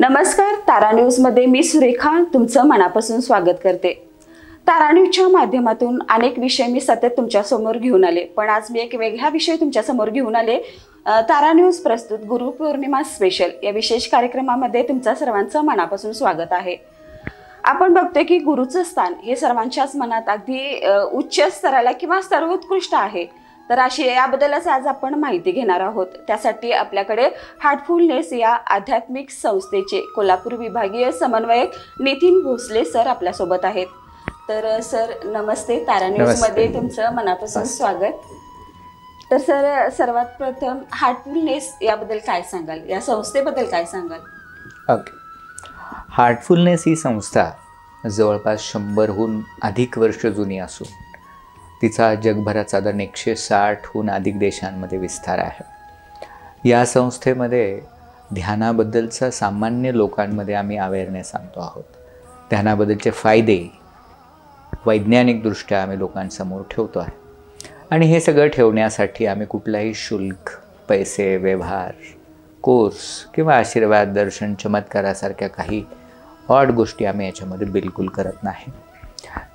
नमस्कार, तारा न्यूजमध्ये मी सुरेखा तुमचं मनापासून स्वागत करते। तारा न्यूजच्या माध्यमातून अनेक विषय मी सतत तुमच्या समोर घेऊन आले, पण आज मी एक वेगळा विषय तुमच्या समोर घेऊन आले। तारा न्यूज प्रस्तुत गुरुपौर्णिमा स्पेशल या विशेष कार्यक्रमामध्ये तुमचं सर्वांचं मनापासून स्वागत आहे। आपण बघतोय की गुरुचं स्थान हे सर्वांच्याच मनात अगदी उच्च स्तराला किंवा सर्वोत्कृष्ट आहे। तर अशी याबद्दलच आज आपण माहिती घेणार आहोत। त्यासाठी आपल्याकडे हार्टफुलनेस या आध्यात्मिक संस्थेचे कोल्हापूर विभागीय समन्वयक नितीन भोसले सर आपल्या सोबत आहेत। तर सर नमस्ते, तारा न्यूज मध्ये तुमचं मनापासून स्वागत। तर सर सर्वात प्रथम हार्टफुलनेस याबद्दल काय सांगाल, या संस्थेबद्दल काय सांगाल? ओके, हार्टफुलनेस ही संस्था जवळपास 100हून अधिक वर्ष जुनी असून तिचा जगभरात साधारण 160हून अधिक देशांमध्ये विस्तार आहे। या संस्थेमध्ये ध्यानाबद्दलचा सामान्य लोकांमध्ये आम्ही अवेअरनेस आणतो आहोत। ध्यानाबद्दलचे फायदे वैज्ञानिकदृष्ट्या आम्ही लोकांसमोर ठेवतो आहे आणि हे सगळं ठेवण्यासाठी आम्ही कुठलाही शुल्क, पैसे, व्यवहार, कोर्स किंवा आशीर्वाद, दर्शन, चमत्कारासारख्या काही ऑड गोष्टी आम्ही याच्यामध्ये बिलकुल करत नाही।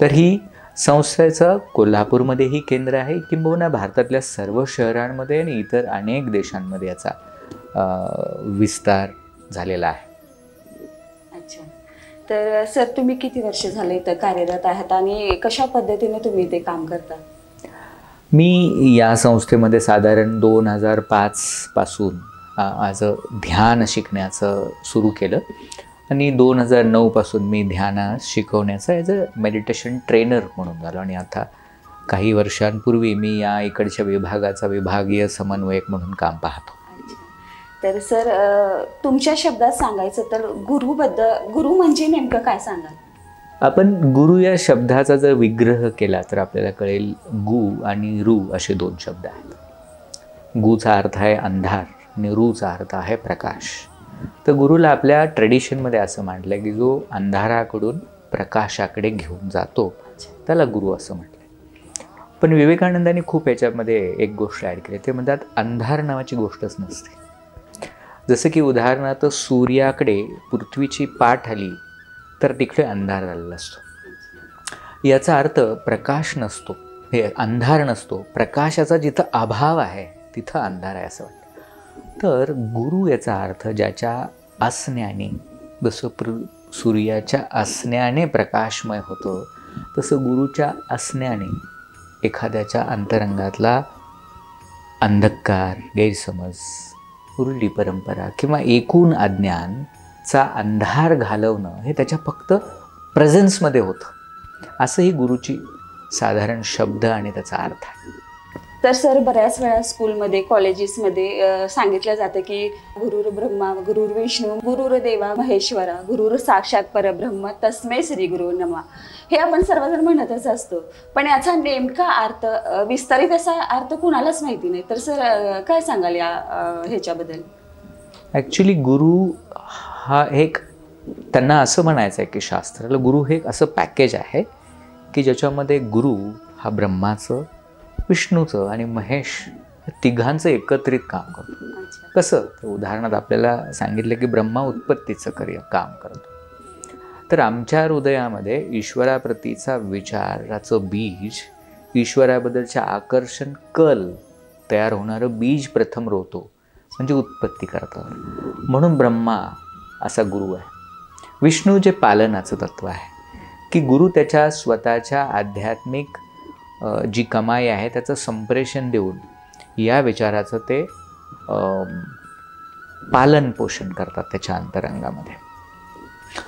तर ही संस्थेचं कोल्हापूरमध्येही केंद्र आहे, किंबहुना भारतातल्या सर्व शहरांमध्ये आणि इतर अनेक देशांमध्ये याचा विस्तार झालेला आहे। अच्छा, तर सर तुम्ही किती वर्ष झाले इथं कार्यरत आहात आणि कशा पद्धतीने तुम्ही इथे काम करता? मी या संस्थेमध्ये साधारण 2005 पासून आज ध्यान शिकण्याचं सुरू केलं आणि 2009 पासून मी ध्यान शिकवण्याचा ॲज अ मेडिटेशन ट्रेनर म्हणून झालो आणि आता काही वर्षांपूर्वी मी या इकडच्या विभागाचा विभागीय समन्वयक म्हणून काम पाहतो। तर सर तुमच्या शब्दात सांगायचं तर गुरु म्हणजे नेमकं काय सांगाल? आपण गुरु या शब्दाचा जर विग्रह केला तर आपल्याला कळेल गु आणि रू असे दोन शब्द आहेत। गुचा अर्थ आहे अंधार आणि रूचा अर्थ आहे प्रकाश। तर गुरुला आपल्या ट्रेडिशनमध्ये असं म्हटलं आहे की जो अंधाराकडून प्रकाशाकडे घेऊन जातो त्याला गुरु असं म्हटलं। पण विवेकानंदांनी खूप याच्यामध्ये एक गोष्ट ॲड केली, ते म्हणतात अंधार नावाची गोष्टच नसते। जसं की उदाहरणार्थ सूर्याकडे पृथ्वीची पाठ आली तर तिकडे अंधार आलेला असतो। याचा अर्थ प्रकाश नसतो, हे अंधार नसतो, प्रकाशाचा जिथं अभाव आहे तिथं अंधार आहे असं वाटतं। तर गुरु याचा अर्थ ज्याच्या असण्याने, जसं सूर्याच्या असण्याने प्रकाशमय होतं तसं गुरुच्या असण्याने एखाद्याच्या अंतरंगातला अंधकार, गैरसमज, उरली परंपरा किंवा एकूण अज्ञानचा अंधार घालवणं हे त्याच्या फक्त प्रेझेन्समध्ये होतं। असं ही गुरुची साधारण शब्द आणि त्याचा अर्थ आहे। तर सर बऱ्याच वेळा स्कूलमध्ये, कॉलेजेसमध्ये सांगितलं जातं की गुरुर ब्रह्मा, गुरुर विष्णू, गुरुर देवा महेश्वरा, गुरुर साक्षात परब्रह्म, तस्मै श्री गुरु नमः, हे आपण सर्वजण म्हणतच असतो। पण याचा नेमका अर्थ, विस्तारित असा अर्थ कुणालाच माहिती नाही। तर सर काय सांगाल या ह्याच्याबद्दल? ॲक्च्युली गुरु हा एक, त्यांना असं म्हणायचं आहे की शास्त्राला गुरु हे एक असं पॅकेज आहे की ज्याच्यामध्ये गुरु हा ब्रह्माचं, विष्णूचं आणि महेश तिघांचं एकत्रित काम करतो। कसं, तर उदाहरणार्थ आपल्याला सांगितलं की ब्रह्मा उत्पत्तीचं काम करतो, तर आमच्या हृदयामध्ये ईश्वराप्रतीचा विचाराचं बीज, ईश्वराबद्दलच्या आकर्षण कल तयार होणारं बीज प्रथम रोवतो, म्हणजे उत्पत्ती करतात। म्हणून ब्रह्मा असा गुरु आहे। विष्णू जे पालनाचं तत्व आहे की गुरु त्याच्या स्वतःच्या आध्यात्मिक जी कमाई आहे त्याचं संप्रेषण देऊन या विचाराचं ते पालन पोषण करतात त्याच्या अंतरंगामध्ये।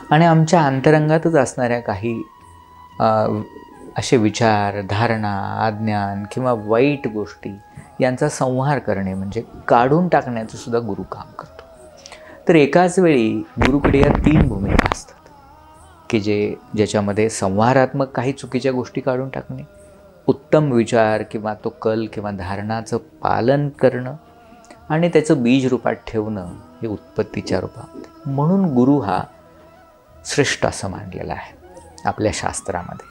आणि आमच्या अंतरंगातच असणाऱ्या काही असे विचार, धारणा, अज्ञान किंवा वाईट गोष्टी यांचा संहार करणे म्हणजे काढून टाकण्याचं सुद्धा गुरु काम करतो। तर एकाच वेळी गुरुकडे या 3 भूमिका असतात की ज्याच्यामध्ये संहारात्मक काही चुकीच्या गोष्टी काढून टाकणे, उत्तम विचार किंवा तो कल किंवा धारणाचं पालन करणं आणि त्याचं बीज रूपात ठेवणं, हे उत्पत्तीच्या रूपामध्ये। म्हणून गुरु हा श्रेष्ठ असं मानलेला आहे आपल्या शास्त्रामध्ये।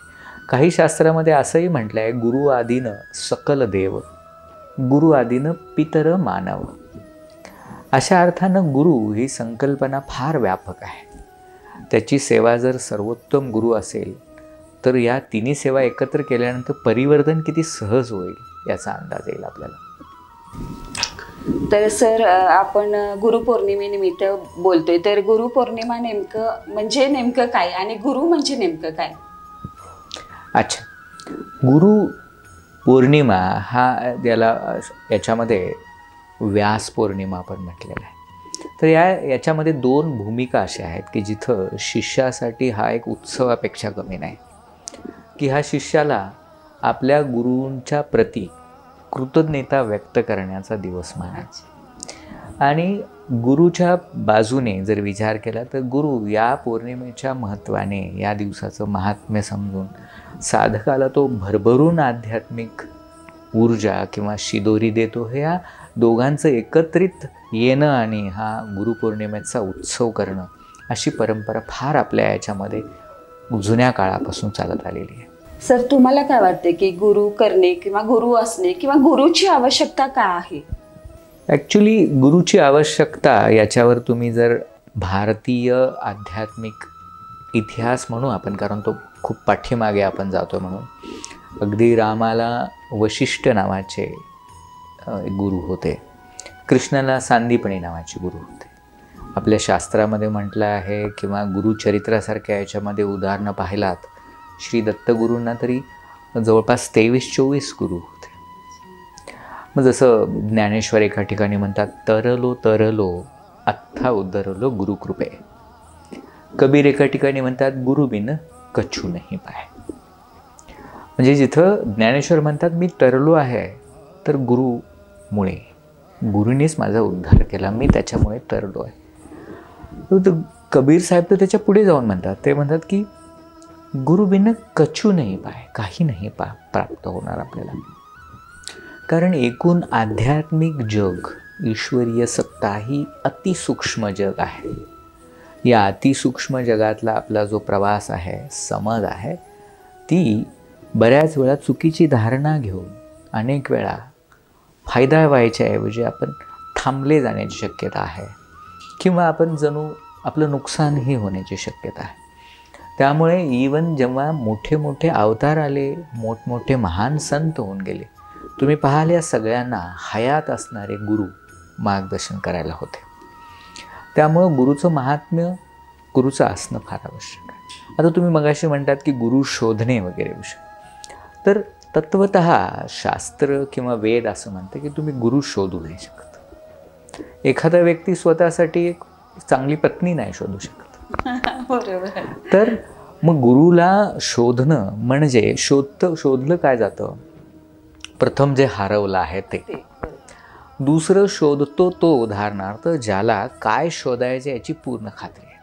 काही शास्त्रामध्ये असंही म्हटलं आहे, गुरु आदीनं सकल देव, गुरु आदीनं पितर मानव। अशा अर्थानं गुरु ही संकल्पना फार व्यापक आहे. त्याची सेवा जर सर्वोत्तम गुरु असेल तर या तिन्ही सेवा एकत्र केल्यानंतर परिवर्तन किती सहज होईल याचा अंदाज येईल आपल्याला. तर सर, आपण गुरुपौर्णिमेनिमित्त बोलतोय, तर गुरुपौर्णिमा नेमकं काय आणि गुरु म्हणजे नेमकं काय? अच्छा, गुरु पौर्णिमा हा याच्यामध्ये व्यास पौर्णिमा पण म्हटलेला आहे. तर याच्यामध्ये दोन भूमिका अशा आहेत की जिथं शिष्यासाठी हा एक उत्सवापेक्षा कमी नाही, की हा शिष्याला आपल्या गुरूंच्या प्रती कृतज्ञता व्यक्त करण्याचा दिवस मानायचा. आणि गुरुच्या बाजूने जर विचार केला तर गुरु या पौर्णिमेच्या महत्त्वाने, या दिवसाचं महात्म्य समजून साधकाला तो भरभरून आध्यात्मिक ऊर्जा किंवा शिदोरी देतो. हे या दोघांचं एकत्रित येणं आणि हा गुरुपौर्णिमेचा उत्सव करणं, अशी परंपरा फार आपल्या याच्यामध्ये जुन्या काळापासून चालत आलेली आहे. सर, तुम्हाला काय वाटते की गुरु करणे किंवा गुरु असणे किंवा गुरुची आवश्यकता काय आहे? ॲक्च्युली गुरुची आवश्यकता याच्यावर तुम्ही जर भारतीय आध्यात्मिक इतिहास म्हणू आपण, कारण तो खूप पाठीमागे आपण जातो म्हणून, अगदी रामाला वशिष्ठ नावाचे गुरु होते, कृष्णाला सांदीपणी नावाचे गुरु होते. आपल्या शास्त्रामध्ये म्हटलं आहे किंवा गुरुचरित्रासारख्या याच्यामध्ये उदाहरणं पाहिलात, श्री दत्तगुरूंना तरी जवळपास 23-24 गुरु होते. मग जसं ज्ञानेश्वर एका ठिकाणी म्हणतात, तरलो तरलो अथ्था उद्धरलो गुरुकृपे. कबीर एका ठिकाणी म्हणतात, गुरुबिन कछु नाही पाय. म्हणजे जिथं ज्ञानेश्वर म्हणतात मी तरलो आहे तर गुरुमुळे, गुरुनीच माझा उद्धार केला, मी त्याच्यामुळे तरलो आहे. तर कबीर साहेब तर त्याच्या पुढे जाऊन म्हणतात, ते म्हणतात की गुरुबिन कछु नाही पाय, काही नाही प्राप्त होणार आपल्याला. कारण एकूण आध्यात्मिक जग, ईश्वरीय सत्ता ही अतिसूक्ष्म जग आहे. या अतिसूक्ष्म जगातला आपला जो प्रवास आहे, समज आहे, ती बऱ्याच वेळा चुकीची धारणा घेऊन अनेक वेळा फायदा व्हायच्याऐवजी आपण थांबले जाण्याची शक्यता आहे किंवा आपण जणू आपलं नुकसानही होण्याची शक्यता आहे. त्यामुळे इवन जेव्हा मोठे मोठे अवतार आले, मोठमोठे महान संत होऊन गेले, तुम्ही पाहाल या सगळ्यांना हयात असणारे गुरु मार्गदर्शन करायला होते. त्यामुळं गुरुचं महात्म्य, गुरुचं असणं फार आवश्यक आहे. आता तुम्ही मगाशी म्हणतात की गुरु शोधणे वगैरे विषय, तर तत्वतः शास्त्र किंवा वेद असं म्हणतं की तुम्ही गुरु शोधू नाही शकत. एखादा व्यक्ती स्वतःसाठी एक चांगली पत्नी नाही शोधू शकत. बरोबर. तर मग गुरुला शोधणं म्हणजे शोधलं काय जातं, प्रथम जे हरवलं आहे ते. दुसरं शोधतो तो, उदाहरणार्थ ज्याला काय शोधायचे याची पूर्ण खात्री आहे.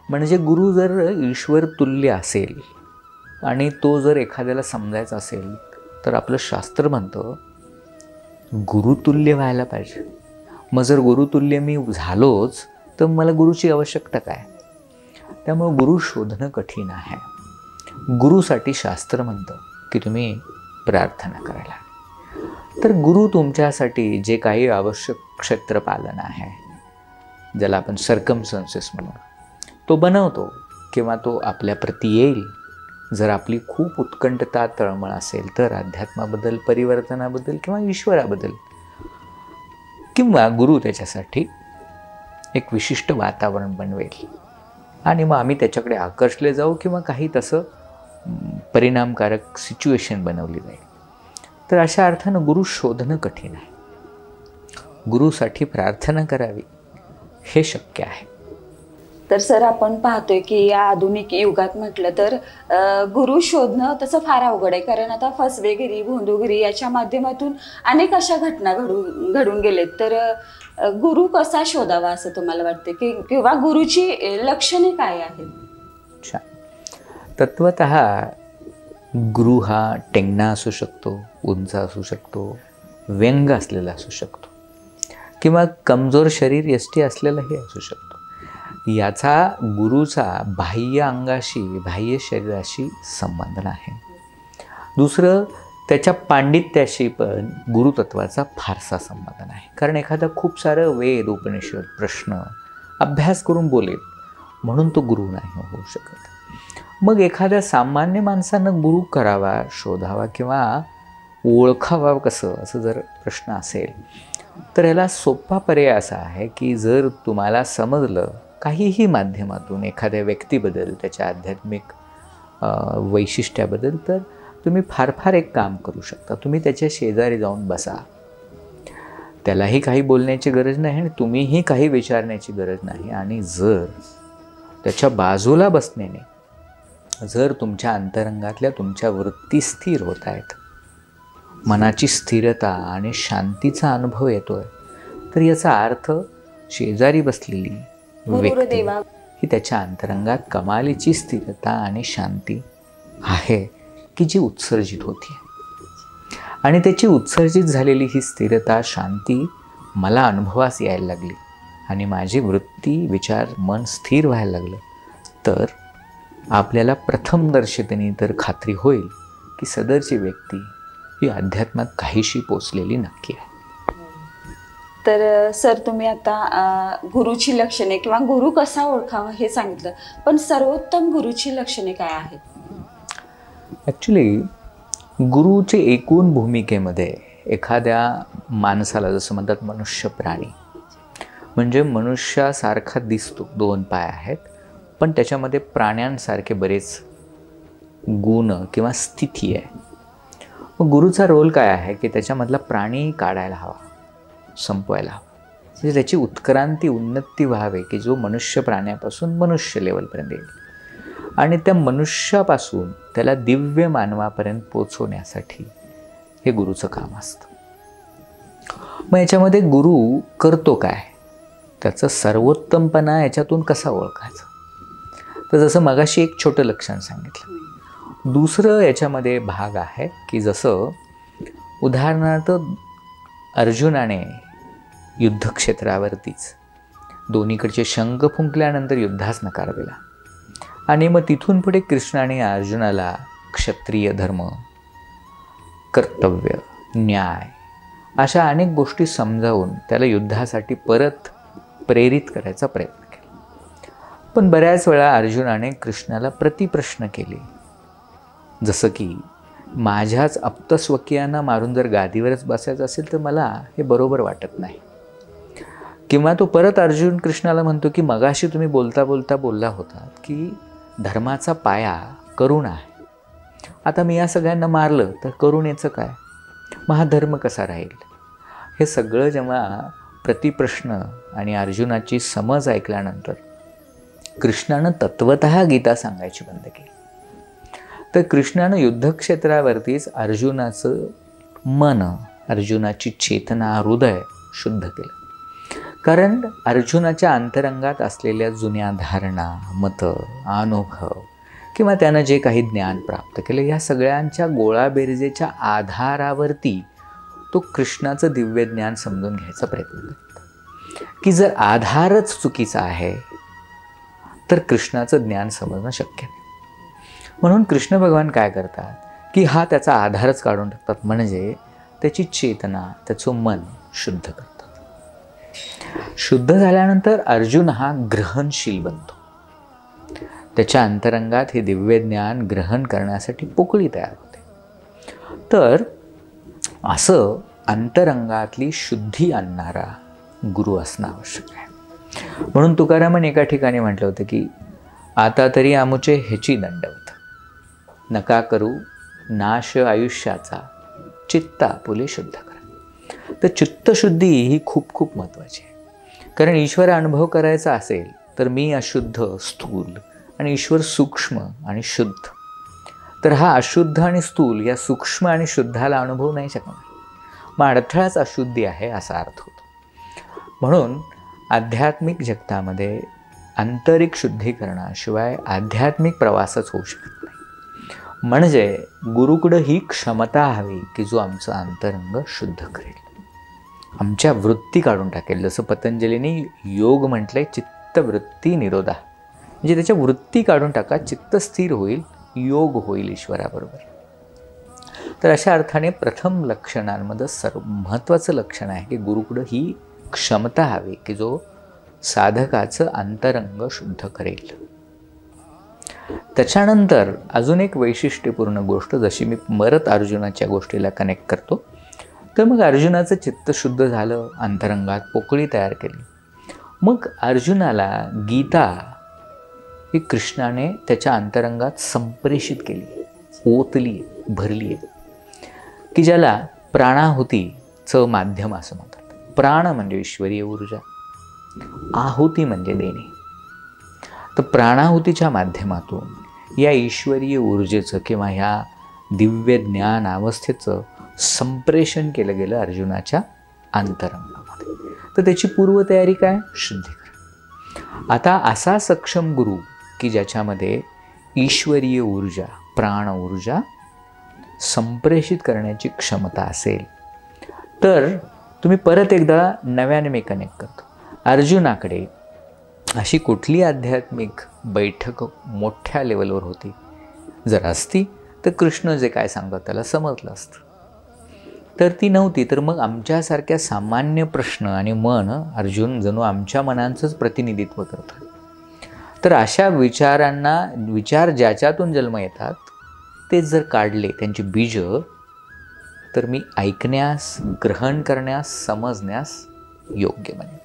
म्हणजे गुरु जर ईश्वर तुल्य असेल आणि तो जर एखाद्याला समजायचा असेल तर आपलं शास्त्र म्हणतं गुरुतुल्य व्हायला पाहिजे. मग जर गुरुतुल्य मी झालोच तर मला गुरुची आवश्यकता काय? त्यामुळे गुरु शोधणं कठीण आहे. गुरुसाठी शास्त्र म्हणतं की तुम्ही प्रार्थना करायला. तर गुरु तुमच्यासाठी जे काही आवश्यक क्षेत्रपालन आहे, ज्याला आपण सर्कमस्टन्सेस म्हणू, तो बनवतो किंवा तो आपल्या प्रती येईल. जर आपली खूप उत्कंठता, तळमळ असेल तर अध्यात्माबद्दल, परिवर्तनाबद्दल किंवा ईश्वराबद्दल, किंवा गुरु त्याच्यासाठी एक विशिष्ट वातावरण बनवेल आणि मग आम्ही त्याच्याकडे आकर्षले जाऊ किंवा काही तसं परिणामकारक सिच्युएशन बनवली जाईल. तर अशा अर्थानं गुरु शोधणं कठीण आहे. गुरुसाठी प्रार्थना करावी हे शक्य आहे. तर सर, आपण पाहतोय की या आधुनिक युगात म्हटलं तर गुरु शोधणं तसं फार अवघड आहे. कारण आता फसवेगिरी, भोंदूगिरी याच्या माध्यमातून अनेक अशा घटना घडून गेलेत. तर गुरु कसा शोधावा असं तुम्हाला वाटते की किंवा गुरुची लक्षणे काय आहेत? अच्छा, तत्वतः गुरु हा टेंगणा असू शकतो, उंच असू शकतो, व्यंग असलेला असू शकतो किंवा कमजोर शरीर यष्टी असलेलाही असू शकतो. याचा गुरुचा बाह्य अंगाशी, बाह्य शरीराशी संबंध आहे. दुसरं, त्याच्या पांडित्याशी पण गुरुतत्वाचा फारसा संबंध नाही. कारण एखादा खूप सारं वेद, उपनिषद, प्रश्न अभ्यास करून बोलेल म्हणून तो गुरु नाही होऊ शकत. मग एखाद्या सामान्य माणसानं गुरु करावा, शोधावा किंवा ओळखावा कसं, असं जर प्रश्न असेल तर याला सोपा पर्याय असा आहे की जर तुम्हाला समजलं काहीही माध्यमातून एखाद्या व्यक्तीबद्दल, त्याच्या आध्यात्मिक वैशिष्ट्याबद्दल, तर तुम्ही फार एक काम करू शकता. तुम्ही त्याच्या शेजारी जाऊन बसा. त्यालाही काही बोलण्याची गरज नाही आणि तुम्हीही काही विचारण्याची गरज नाही. आणि जर त्याच्या बाजूला बसण्याने जर तुमच्या अंतरंगातल्या तुमच्या वृत्ती स्थिर होत आहेत, मनाची स्थिरता आणि शांतीचा अनुभव येतोय, तर याचा अर्थ शेजारी बसलेली व्यक्ती ही त्याच्या अंतरंगात कमालीची स्थिरता आणि शांती आहे की जी उत्सर्जित होती. आणि त्याची उत्सर्जित झालेली ही स्थिरता, शांती मला अनुभवास यायला लागली आणि माझी वृत्ती, विचार, मन स्थिर व्हायला लागलं, तर आपल्याला प्रथम दर्शनी तर खात्री होईल की सदरची व्यक्ती ही अध्यात्मात काहीशी पोचलेली नक्की आहे. तर सर, तुम्ही आता गुरुची लक्षणे किंवा गुरु कसा ओळखावा हे सांगितलं, पण सर्वोत्तम गुरुची लक्षणे काय आहेत? ॲक्च्युली गुरुचे एकूण भूमिकेमध्ये एखाद्या माणसाला, जसं म्हणतात मनुष्य प्राणी, म्हणजे मनुष्यासारखा दिसतो, 2 पाय आहेत, पण त्याच्यामध्ये प्राण्यांसारखे बरेच गुण किंवा स्थिती आहे. मग गुरुचा रोल काय आहे की त्याच्यामधला प्राणी काढायला हवा, संपवायला हवा, म्हणजे त्याची उत्क्रांती, उन्नती व्हावे की जो मनुष्य प्राण्यापासून मनुष्य लेवलपर्यंत येईल आणि त्या मनुष्यापासून त्याला दिव्य मानवापर्यंत पोचवण्यासाठी हे गुरुचं काम असतं. मग याच्यामध्ये गुरु करतो काय, त्याचं सर्वोत्तमपणा याच्यातून कसा ओळखायचा, तर जसं मगाशी एक छोटं लक्षण सांगितलं. दुसरं याच्यामध्ये भाग आहे की जसं उदाहरणार्थ अर्जुनाने युद्धक्षेत्रावरतीच दोन्हीकडचे शंख फुंकल्यानंतर युद्धास नकार दिला आणि मग तिथून पुढे कृष्णाने अर्जुनाला क्षत्रिय धर्म, कर्तव्य, न्याय अशा अनेक गोष्टी समजावून त्याला युद्धासाठी परत प्रेरित करायचा प्रयत्न केला. पण बऱ्याच वेळा अर्जुनाने कृष्णाला प्रतिप्रश्न केले, जसं की माझ्याच आप्तस्वकीयांना मारून जर गादीवरच बसायचं असेल तर मला हे बरोबर वाटत नाही. किंवा तो परत अर्जुन कृष्णाला म्हणतो की मगाशी तुम्ही बोलता बोलला होतात की धर्माचा पाया करुणा आहे. आता मी या सगळ्यांना मारलं तर करुणेचं काय, मग हा धर्म कसा राहील? हे सगळं जेव्हा प्रतिप्रश्न आणि अर्जुनाची समज ऐकल्यानंतर कृष्णानं तत्वतः गीता सांगायची बंद केली. तर कृष्णानं युद्धक्षेत्रावरतीच अर्जुनाचं मन, अर्जुनाची चेतना, हृदय शुद्ध केलं. कारण अर्जुनाच्या अंतरंगात असलेल्या जुन्या धारणा, मतं, अनुभव किंवा त्यानं जे काही ज्ञान प्राप्त केलं, या सगळ्यांच्या गोळाबेरजेच्या आधारावरती तो कृष्णाचं दिव्य ज्ञान समजून घ्यायचा प्रयत्न करतो की जर आधारच चुकीचा आहे तर कृष्णाचं ज्ञान समजणं शक्य नाही. म्हणून कृष्ण भगवान काय करतात की हा त्याचा आधारच काढून टाकतात, म्हणजे त्याची चेतना, त्याचं मन शुद्ध करतात. शुद्ध झाल्यानंतर अर्जुन हा ग्रहणशील बनतो. त्याच्या अंतरंगात हे दिव्य ज्ञान ग्रहण करण्यासाठी पोकळी तयार होते. तर असं अंतरंगातली शुद्धी आणणारा गुरु असणं आवश्यक आहे. म्हणून तुकारामन एका ठिकाणी म्हटलं होतं की आता तरी आमुचे ह्याची दंडवत, नका करू नाश आयुष्याचा, चित्त आपुले शुद्ध करा. तर चित्तशुद्धी ही खूप महत्त्वाची आहे. कारण ईश्वर अनुभव करायचा असेल तर मी अशुद्ध, स्थूल आणि ईश्वर सूक्ष्म आणि शुद्ध. तर हा अशुद्ध आणि स्थूल या सूक्ष्म आणि शुद्धाला अनुभव नाही शकणार. मग अडथळाच अशुद्धी आहे असा अर्थ होतो. म्हणून आध्यात्मिक जगतामध्ये आंतरिक शुद्धीकरणाशिवाय आध्यात्मिक प्रवासच होऊ शकत नाही. म्हणजे गुरुकडं ही क्षमता हवी की जो आमचं अंतरंग शुद्ध करेल, आमच्या वृत्ती काढून टाकेल. जसं पतंजलीने योग म्हटलंय, चित्तवृत्ती निरोधा, म्हणजे त्याच्या वृत्ती काढून टाका, चित्त स्थिर होईल, योग होईल ईश्वराबरोबर. तर अशा अर्थाने प्रथम लक्षणांमध्ये महत्त्वाचं लक्षण आहे की गुरुकडं ही क्षमता हवी की जो साधकाचं अंतरंग शुद्ध करेल. त्याच्यानंतर अजून एक वैशिष्ट्यपूर्ण गोष्ट, जशी मी परत अर्जुनाच्या गोष्टीला कनेक्ट करतो, तर मग अर्जुनाचं चित्त शुद्ध झालं, अंतरंगात पोकळी तयार केली. मग अर्जुनाला गीता ही कृष्णाने त्याच्या अंतरंगात संप्रेषित केली, ओतली, भरली आहे, की ज्याला प्राणाहुतीचं माध्यम असं म्हणतात. प्राण म्हणजे ईश्वरीय ऊर्जा, आहुती म्हणजे देणे. तर प्राणाहुतीच्या माध्यमातून या ईश्वरीय ऊर्जेचं किंवा ह्या दिव्य ज्ञान अवस्थेचं संप्रेषण केलं गेलं अर्जुनाच्या अंतरंगामध्ये. तर त्याची पूर्वतयारी काय? शुद्धीकरण. आता असा सक्षम गुरु की ज्याच्यामध्ये ईश्वरीय ऊर्जा, प्राण ऊर्जा संप्रेषित करण्याची क्षमता असेल, तर तुम्ही परत एकदा नव्याने मी कनेक्ट करतो. अर्जुनाकडे अशी कुठली आध्यात्मिक बैठक मोठ्या लेवलवर होती? जर असती तर कृष्ण जे काय सांगतात त्याला समजलं असतं. तर ती नव्हती. तर मग आमच्यासारख्या सामान्य प्रश्न आणि मन, अर्जुन जणू आमच्या मनांचंच प्रतिनिधित्व करतं. तर अशा विचार ज्याच्यातून जन्म येतात ते जर काढले, त्यांची बीज, तर मी ऐकण्यास, ग्रहण करण्यास, समजण्यास योग्य बने.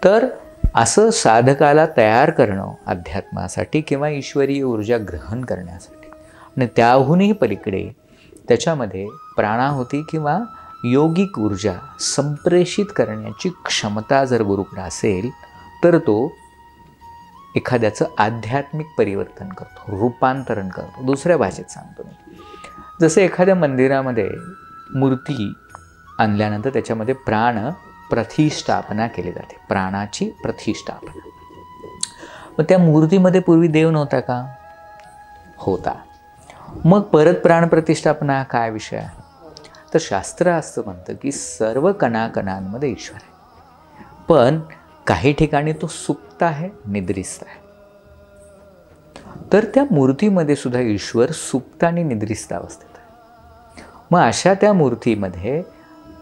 तर असं साधकाला तयार करणं अध्यात्मासाठी किंवा ईश्वरीय ऊर्जा ग्रहण करण्यासाठी, आणि त्याहूनही पलीकडे त्याच्यामध्ये प्राणाहुती किंवा योगिक ऊर्जा संप्रेषित करण्याची क्षमता जर गुरुकडे असेल, तर तो एखाद्याचं आध्यात्मिक परिवर्तन करतो, रूपांतरण करतो. दुसऱ्या भाषेत सांगतो मी, जसं एखाद्या मंदिरामध्ये मूर्ती आणल्यानंतर त्याच्यामध्ये प्राण प्रतिष्ठापना केली जाते, प्राणाची प्रतिष्ठापना. मग त्या मूर्तीमध्ये पूर्वी देव नव्हता का? होता. मग परत प्राण प्रतिष्ठापना काय विषय आहे? तर शास्त्र असं म्हणतं की सर्व कणाकणांमध्ये ईश्वर आहे, पण काही ठिकाणी तो सुप्त आहे, निद्रिस्त आहे. तर त्या मूर्तीमध्ये सुद्धा ईश्वर सुप्त आणि निद्रिस्त अवस्थेत आहे. मग अशा त्या मूर्तीमध्ये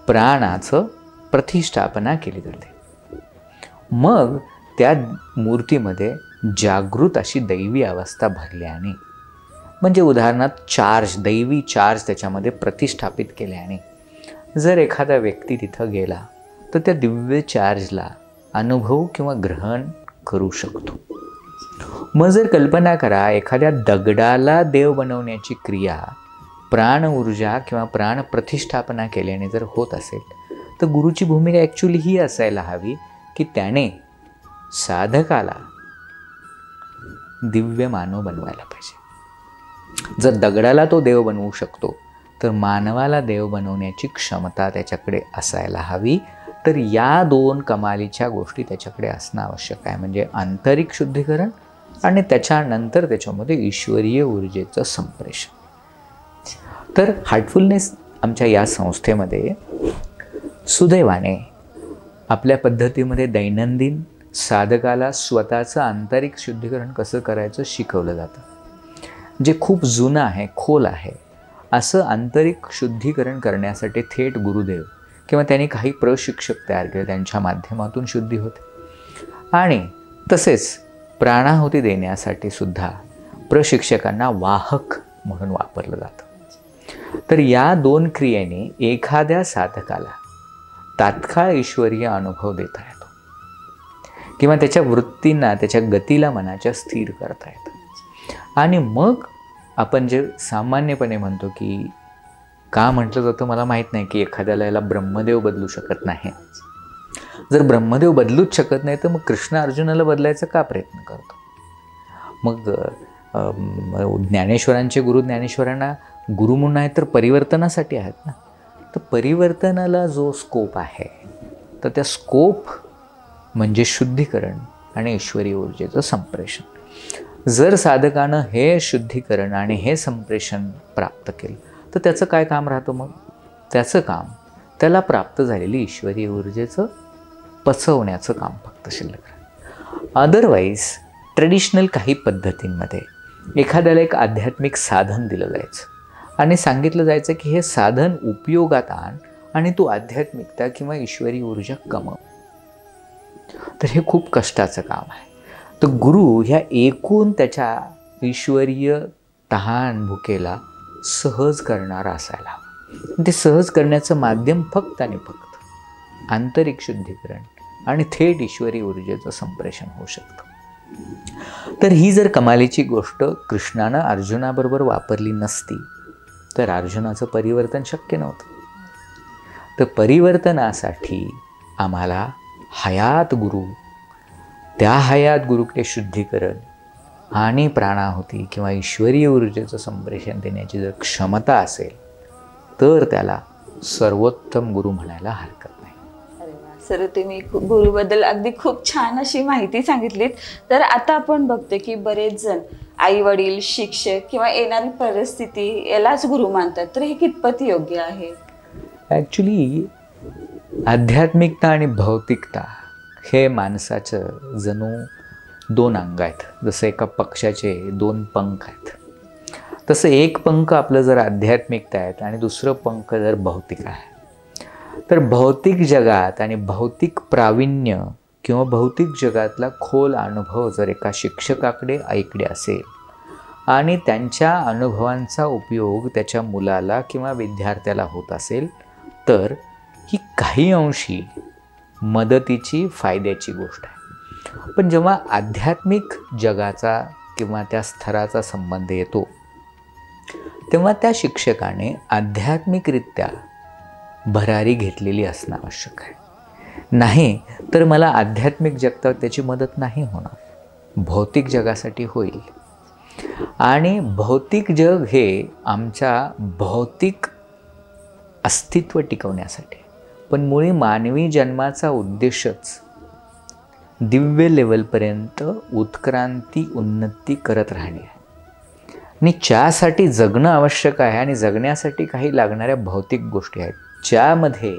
प्राणाचं प्रतिष्ठापना केली जाते. मग त्या मूर्तीमध्ये जागृत अशी दैवी अवस्था भरल्याने, म्हणजे उदाहरणार्थ दैवी चार्ज त्याच्यामध्ये प्रतिष्ठापित केल्याने जर एखादा व्यक्ती तिथं गेला तर त्या दिव्य चार्जला अनुभव किंवा ग्रहण करू शकतो. मग जर कल्पना करा, एखाद्या दगडाला देव बनवण्याची क्रिया प्राण ऊर्जा किंवा प्राण प्रतिष्ठापना केल्याने जर होत असेल, तर गुरुची भूमिका ॲक्च्युली ही असायला हवी की त्याने साधकाला दिव्य मानव बनवायला पाहिजे. जर दगडाला तो देव बनवू शकतो, तर मानवाला देव बनवण्याची क्षमता त्याच्याकडे असायला हवी. तर या दोन कमालीच्या गोष्टी त्याच्याकडे असणं आवश्यक आहे, म्हणजे आंतरिक शुद्धीकरण आणि त्याच्यानंतर त्याच्यामध्ये ईश्वरीय ऊर्जेचं संप्रेषण. तर हार्टफुलनेस आमच्या या संस्थेमध्ये सुदैवाने आपल्या पद्धतीमध्ये दैनंदिन साधकाला स्वतःचं आंतरिक शुद्धीकरण कसं करायचं शिकवलं जातं. जे खूप जुनं आहे, खोल आहे, असं आंतरिक शुद्धीकरण करण्यासाठी थेट गुरुदेव किंवा त्यांनी काही प्रशिक्षक तयार केले, त्यांच्या माध्यमातून शुद्धी होते. आणि तसेच प्राणाहुती देण्यासाठी सुद्धा प्रशिक्षकांना वाहक म्हणून वापरलं जातं. तर या दोन क्रियेने एखाद्या साधकाला तात्काळ ईश्वरीय अनुभव देता येतो किंवा त्याच्या वृत्तींना, त्याच्या गतीला मनाच्या स्थिर करता येतं. आणि मग आपण जे सामान्यपणे म्हणतो की, का म्हटलं जातं मला माहीत नाही, की एखाद्याला याला ब्रह्मदेव बदलू शकत नाही. जर ब्रह्मदेव बदलूच शकत नाही तर मग कृष्ण अर्जुनाला बदलायचा का प्रयत्न करतो? मग ज्ञानेश्वरांचे गुरु ज्ञानेश्वरांना गुरु म्हणून आहेत तर परिवर्तनासाठी आहेत ना. तर परिवर्तनाला जो स्कोप आहे, तर त्या स्कोप म्हणजे शुद्धीकरण आणि ईश्वरी ऊर्जेचं संप्रेषण. जर साधकानं हे शुद्धीकरण आणि हे संप्रेषण प्राप्त केलं, तर त्याचं काय काम राहतं? मग त्याचं काम त्याला प्राप्त झालेली ईश्वरी ऊर्जेचं पचवण्याचं काम फक्त शिल्लक राहतं. अदरवाईज ट्रेडिशनल काही पद्धतींमध्ये एखाद्याला एक आध्यात्मिक साधन दिलं जायचं आणि सांगितलं जायचं की हे साधन उपयोगात आण आणि तू आध्यात्मिकता किंवा ईश्वरी ऊर्जा कमव. तर हे खूप कष्टाचं काम आहे. तर गुरु ह्या एकूण त्याच्या ईश्वरीय तहान भुकेला सहज करणारा असायला हवा. ते सहज करण्याचं माध्यम फक्त आणि फक्त आंतरिक शुद्धीकरण आणि थेट ईश्वरी ऊर्जेचं संप्रेषण होऊ शकतं. तर ही जर कमालीची गोष्ट कृष्णानं अर्जुनाबरोबर वापरली नसती तर अर्जुनाचं परिवर्तन शक्य नव्हतं. तर परिवर्तनासाठी आम्हाला हयात गुरु, त्या हयात गुरुकडे शुद्धीकरण आणि प्राणाहुती किंवा ईश्वरीय ऊर्जेचं संप्रेषण देण्याची जर क्षमता असेल तर त्याला सर्वोत्तम गुरु म्हणायला हरकत नाही. अरे वा सर, तुम्ही गुरुबद्दल अगदी खूप छान अशी माहिती सांगितलीत. तर आता आपण बघतो की बरेच जण आई वडील, शिक्षक किंवा येणारी परिस्थिती यालाच गुरु मानतात. तर हे कितपत योग्य आहे? ॲक्च्युली आध्यात्मिकता आणि भौतिकता हे माणसाचं जणू दोन अंग आहेत. जसं एका पक्षाचे दोन पंख आहेत, तसं एक पंख आपलं जर आध्यात्मिकता आहेत आणि दुसरं पंख जर भौतिक आहे. तर भौतिक जगात आणि भौतिक प्रावीण्य किंवा भौतिक जगातला खोल अनुभव जर एका शिक्षकाकडे आईकडे असेल आणि त्यांच्या अनुभवांचा उपयोग त्याच्या मुलाला किंवा विद्यार्थ्याला होत असेल तर ही काही अंशी मदतीची, फायद्याची गोष्ट आहे. पण जेव्हा आध्यात्मिक जगाचा किंवा त्या स्तराचा संबंध येतो तेव्हा त्या शिक्षकाने आध्यात्मिकरित्या भरारी घेतलेली असणं आवश्यक आहे. नाही तर मला आध्यात्मिक जगतात त्याची मदत नाही होणार, भौतिक जगासाठी होईल. आणि भौतिक जग हे आमच्या भौतिक अस्तित्व टिकवण्यासाठी, पण मुळी मानवी जन्माचा उद्देशच दिव्य लेवलपर्यंत उत्क्रांती, उन्नती करत राहणे आहे. आणि त्यासाठी जगणं आवश्यक आहे आणि जगण्यासाठी काही लागणाऱ्या भौतिक गोष्टी आहेत, ज्यामध्ये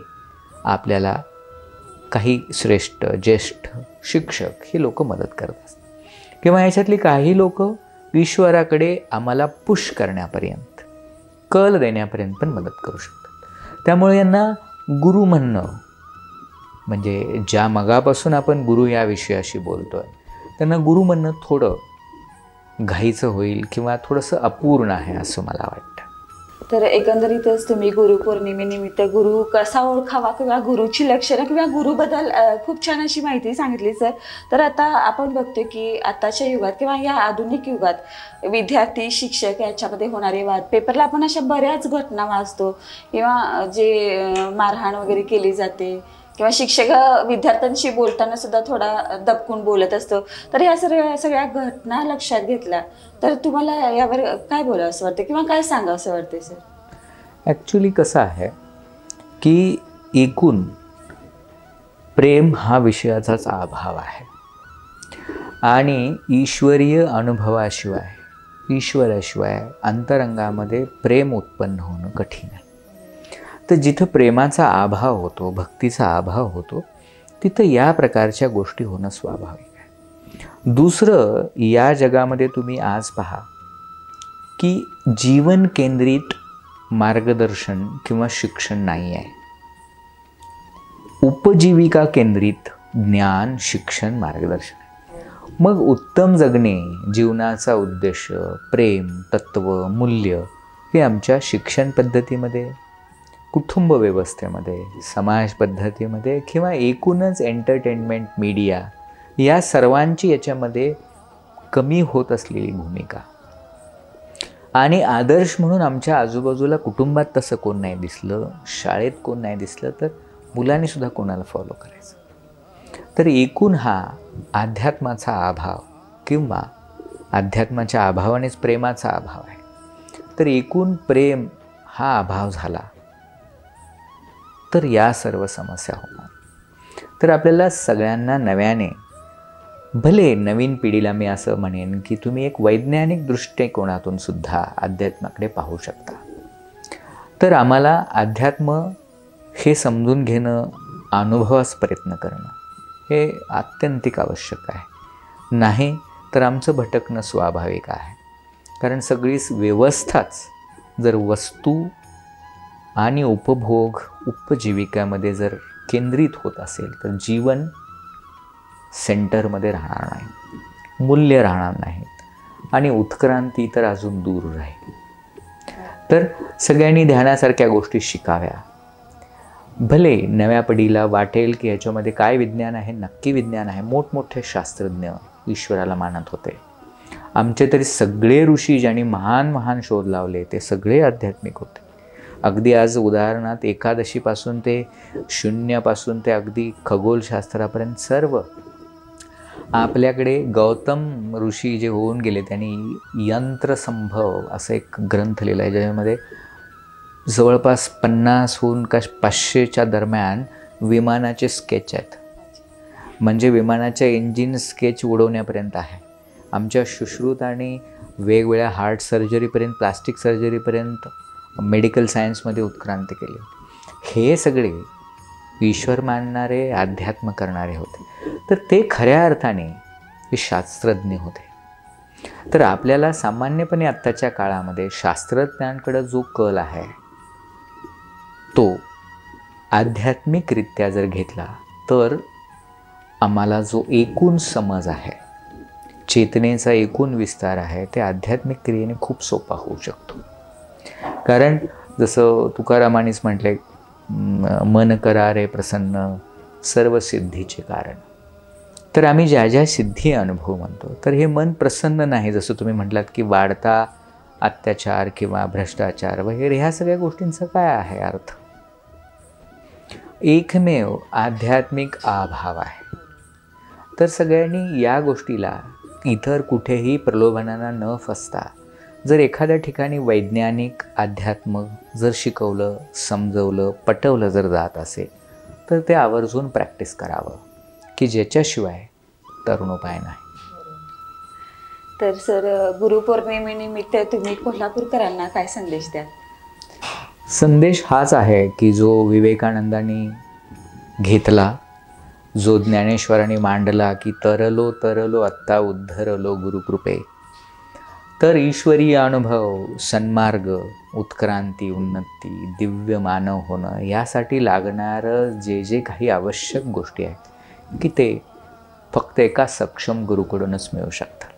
आपल्याला काही श्रेष्ठ, ज्येष्ठ शिक्षक हे लोक मदत करत असतात किंवा याच्यातली काही लोक ईश्वराकडे आम्हाला पुश करण्यापर्यंत, कल देण्यापर्यंत पण मदत करू शकतात. त्यामुळे यांना गुरु म्हणणं म्हणजे ज्या मगापासून आपण गुरु या विषयाशी बोलतोय त्यांना गुरु म्हणणं थोडं घाईचं होईल किंवा थोडंसं अपूर्ण आहे असं मला वाटतं. तर एकंदरीतच तुम्ही गुरुपौर्णिमेनिमित्त गुरु कसा ओळखावा किंवा गुरुची लक्षणं किंवा गुरुबद्दल खूप छान अशी माहिती सांगितली सर. तर आता आपण बघतो की आताच्या युगात किंवा या आधुनिक युगात विद्यार्थी, शिक्षक याच्यामध्ये होणारे वाद, पेपरला आपण अशा बऱ्याच घटना वाचतो किंवा जे मारहाण वगैरे केली जाते किंवा शिक्षक विद्यार्थ्यांशी बोलताना सुद्धा थोडा दबकून बोलत असतो. तर या सगळ्या घटना लक्षात घेतल्या तर तुम्हाला यावर काय बोलावं असं वाटतं किंवा काय सांगावं असं वाटते सर? ॲक्च्युली कसं आहे की एकूण प्रेम हा विषयाचाच अभाव आहे आणि ईश्वरीय अनुभवाशिवाय, ईश्वराशिवाय अंतरंगामध्ये प्रेम उत्पन्न होणं कठीण आहे. तर जिथं प्रेमाचा अभाव होतो, भक्तीचा अभाव होतो, तिथं या प्रकारच्या गोष्टी होणं स्वाभाविक आहे. दुसरं, या जगामध्ये तुम्ही आज पहा की जीवन केंद्रित मार्गदर्शन किंवा शिक्षण नाही आहे. उपजीविका केंद्रित ज्ञान, शिक्षण, मार्गदर्शन आहे. मग उत्तम जगणे, जीवनाचा उद्देश, प्रेम, तत्व, मूल्य हे आमच्या शिक्षण पद्धतीमध्ये, कुटुंब व्यवस्थेमध्ये, समाज पद्धतीमध्ये किंवा एकूणच एंटरटेनमेंट, मीडिया या सर्वांची याच्यामध्ये कमी होत असलेली भूमिका. आणि आदर्श म्हणून आमच्या आजूबाजूला कुटुंबात तसं कोण नाही दिसलं, शाळेत कोण नाही दिसलं, तर मुलांनी सुद्धा कोणाला फॉलो करायचं. तर एकूण हा अध्यात्माचा अभाव किंवा अध्यात्माच्या अभावानेच प्रेमाचा अभाव आहे. तर एकूण प्रेम हा अभाव झाला तर या सर्व समस्या होणार. तर आपल्याला सगळ्यांना नव्याने, भले नवीन पिढीला मी असं म्हणेन की तुम्ही एक वैज्ञानिक दृष्टिकोनातून सुद्धा अध्यात्माकडे पाहू शकता. तर आम्हाला अध्यात्म हे समजून घेणं, अनुभवास प्रयत्न करणं हे आत्यंतिक आवश्यक आहे. नाही तर आमचं भटकणं स्वाभाविक आहे, कारण सगळीच व्यवस्थाच जर वस्तू आणि उपभोग उपजीविकामध्ये जर केंद्रित होत असेल तर जीवन सेंटरमध्ये राहणार नाही, मूल्य राहणार नाहीत आणि उत्क्रांती तर अजून दूर राहील. तर सगळ्यांनी ध्यानासारख्या गोष्टी शिकाव्या. भले नव्या पिढीला वाटेल की याच्यामध्ये काय विज्ञान आहे, नक्की विज्ञान आहे. मोठमोठे शास्त्रज्ञ ईश्वराला मानत होते. आमचे तरी सगळे ऋषी ज्यांनी महान महान शोध लावले ते सगळे आध्यात्मिक होते. अगदी आज उदाहरणार्थ एकादशीपासून ते शून्यापासून ते अगदी खगोलशास्त्रापर्यंत सर्व. आपल्याकडे गौतम ऋषी जे होऊन गेले त्यांनी यंत्रसंभव असं एक ग्रंथ लिहिला आहे, ज्याच्यामध्ये जवळपास 50हून 500च्या दरम्यान विमानाचे स्केच आहेत. म्हणजे विमानाच्या इंजिन स्केच उडवण्यापर्यंत आहे. आमच्या सुश्रुत आणि वेगवेगळ्या हार्ट सर्जरीपर्यंत, प्लास्टिक सर्जरीपर्यंत मेडिकल सायन्समध्ये उत्क्रांती केली. हे सगळे ईश्वर मानणारे, अध्यात्म करणारे होते. तर ते खऱ्या अर्थाने हे शास्त्रज्ञ होते. तर आपल्याला सामान्यपणे आत्ताच्या काळामध्ये शास्त्रज्ञांकडे जो कल आहे तो आध्यात्मिकरित्या जर घेतला तर आम्हाला जो एकूण समज आहे, चेतनेचा एकूण विस्तार आहे, ते आध्यात्मिक क्रियेने खूप सोपा होऊ शकतो. कारण जसं तुकारामांनीच म्हटले, मन करा रे प्रसन्न सर्व सिद्धीचे कारण. तर आम्ही ज्या ज्या सिद्धी अनुभव म्हणतो तर हे मन प्रसन्न नाही. जसं तुम्ही म्हटलात की वाढता अत्याचार किंवा भ्रष्टाचार वगैरे ह्या सगळ्या गोष्टींचा काय आहे अर्थ? एकमेव आध्यात्मिक अभाव आहे. तर सगळ्यांनी या गोष्टीला इतर कुठेही प्रलोभनांना न फसता जर एखाद्या ठिकाणी वैज्ञानिक अध्यात्म जर शिकवलं, समजवलं, पटवलं जर जात असेल तर ते आवर्जून प्रॅक्टिस करावं, की ज्याच्याशिवाय तरुणोपाय नाही. तर सर, गुरुपौर्णिमेनिमित्त तुम्ही कोल्हापूरकरांना काय संदेश द्याल? संदेश हाच आहे की जो विवेकानंदांनी घेतला, जो ज्ञानेश्वरांनी मांडला की तरलो तरलो आत्ता उद्धरलो गुरुकृपे. तर ईश्वरीय अनुभव, सन्मार्ग, उत्क्रांती, उन्नती, दिव्य मानव होणं यासाठी लागणारं जे जे काही आवश्यक गोष्टी आहेत की ते फक्त एका सक्षम गुरुकडूनच मिळू शकतात.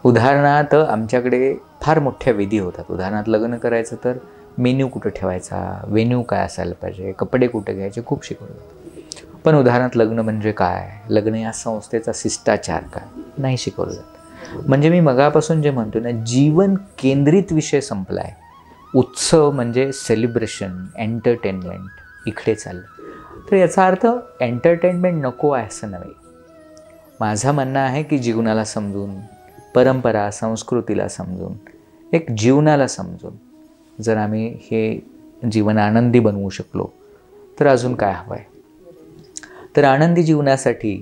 उदाहरणार्थ आमच्याकडे फार मोठ्या विधी होतात. उदाहरणार्थ लग्न करायचं तर मेन्यू कुठं ठेवायचा, व्हेन्यू काय असायला पाहिजे, कपडे कुठे घ्यायचे, खूप शिकवलं जातं. पण उदाहरणार्थ लग्न म्हणजे काय, लग्न या संस्थेचा शिष्टाचार काय, नाही शिकवलं जातं. म्हणजे मी मगापासून जे म्हणतो ना, जीवन केंद्रित विषय संपला आहे. उत्सव म्हणजे सेलिब्रेशन, एंटरटेनमेंट इकडे चाललं. तर याचा अर्थ एंटरटेनमेंट नको आहे असं नव्हे. माझं म्हणणं आहे की जीवनाला समजून, परंपरा संस्कृतीला समजून, एक जीवनाला समजून जर आम्ही हे जीवन आनंदी बनवू शकलो तर अजून काय हवं आहे. तर आनंदी जीवनासाठी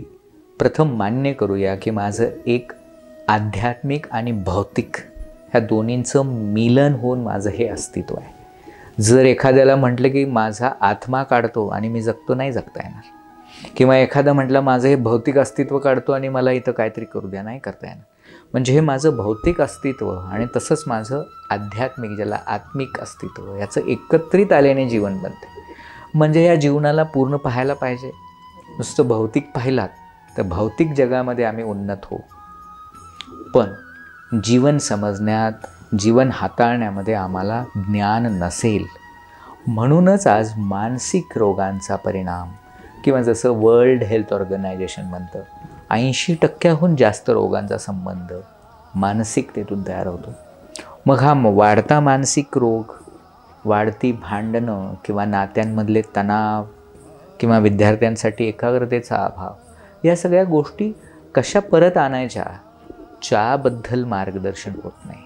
प्रथम मान्य करूया की माझं एक आध्यात्मिक आणि भौतिक ह्या दोन्हींचं मिलन होऊन माझं हे अस्तित्व आहे. जर एखाद्याला म्हटलं की माझा आत्मा काढतो आणि मी जगतो, नाही जगता येणार. किंवा एखादा म्हटलं माझं हे भौतिक अस्तित्व काढतो आणि मला इथं काहीतरी करू द्या, नाही करता येणार. म्हणजे हे माझं भौतिक अस्तित्व आणि तसंच माझं आध्यात्मिक, ज्याला आत्मिक अस्तित्व, याचं एकत्रित आल्याने जीवन बनते. म्हणजे या जीवनाला पूर्ण पाहायला पाहिजे. नुसतं भौतिक पाहिलात तर भौतिक जगामध्ये आम्ही उन्नत होऊ, पण जीवन समजण्यात, जीवन हाताळण्यामध्ये आम्हाला ज्ञान नसेल. म्हणूनच आज मानसिक रोगांचा परिणाम, किंवा जसं वर्ल्ड हेल्थ ऑर्गनायझेशन म्हणतं 80% जास्त रोगांचा संबंध मानसिकतेतून तयार होतो. मग हा वाढता मानसिक रोग, वाढती भांडणं किंवा नात्यांमधले तणाव किंवा विद्यार्थ्यांसाठी एकाग्रतेचा अभाव, या सगळ्या गोष्टी कशा परत आणायच्या त्याबद्दल मार्गदर्शन होत नाही.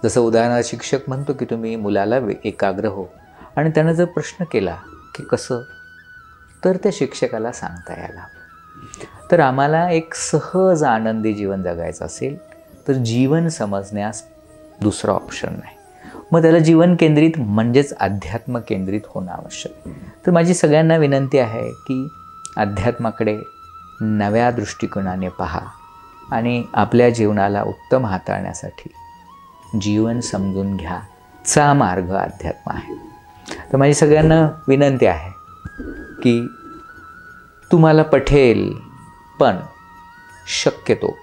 जसं उदाहरणार्थ शिक्षक म्हणतो की तुम्ही मुलाला एकाग्र हो, आणि त्यानं जर प्रश्न केला की कसं, तर त्या शिक्षकाला सांगता यायला. तर आम्हाला एक सहज आनंदी जीवन जगायचं असेल तर जीवन समजण्यास दुसरा ऑप्शन नाही. मग त्याला जीवन केंद्रित म्हणजेच अध्यात्म केंद्रित होणं आवश्यक. तर माझी सगळ्यांना विनंती आहे की अध्यात्माकडे नव्या दृष्टिकोनाने पहा आणि आपल्या जीवनाला उत्तम हाताळण्यासाठी जीवन समजून घ्या चा मार्ग अध्यात्म आहे. तर माझी सगळ्यांना विनंती आहे की तुम्हाला पठेल, पण शक्यतो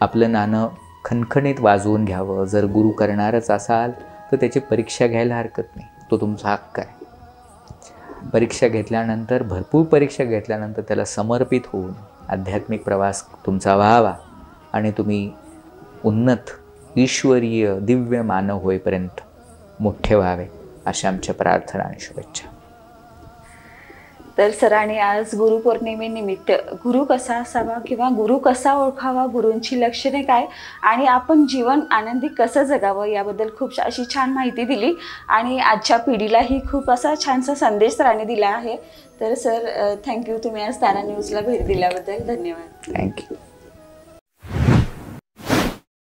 आपलं नाणं खणखणीत वाजवून घ्यावं. जर गुरु करणारच असाल तर त्याची परीक्षा घ्यायला हरकत नाही, तो तुमचा हक्क आहे. परीक्षा घेतल्यानंतर, भरपूर परीक्षा घेतल्यानंतर त्याला समर्पित होऊन आध्यात्मिक प्रवास तुमचा व्हावा आणि तुम्ही उन्नत ईश्वरीय दिव्य मानव होईपर्यंत मोठे व्हावे, अशा आमच्या प्रार्थना आणि शुभेच्छा. तर सरांनी आज गुरुपौर्णिमेनिमित्त गुरु कसा असावा किंवा गुरु कसा ओळखावा, गुरूंची लक्षणे काय आणि आपण जीवन आनंदी कसं जगावं याबद्दल खूप अशी छान माहिती दिली आणि आजच्या पिढीलाही खूप असा छानसा संदेश सरांनी दिला आहे. तर सर थँक्यू, तुम्ही आज तारा न्यूजला भेट दिल्याबद्दल धन्यवाद. थँक्यू.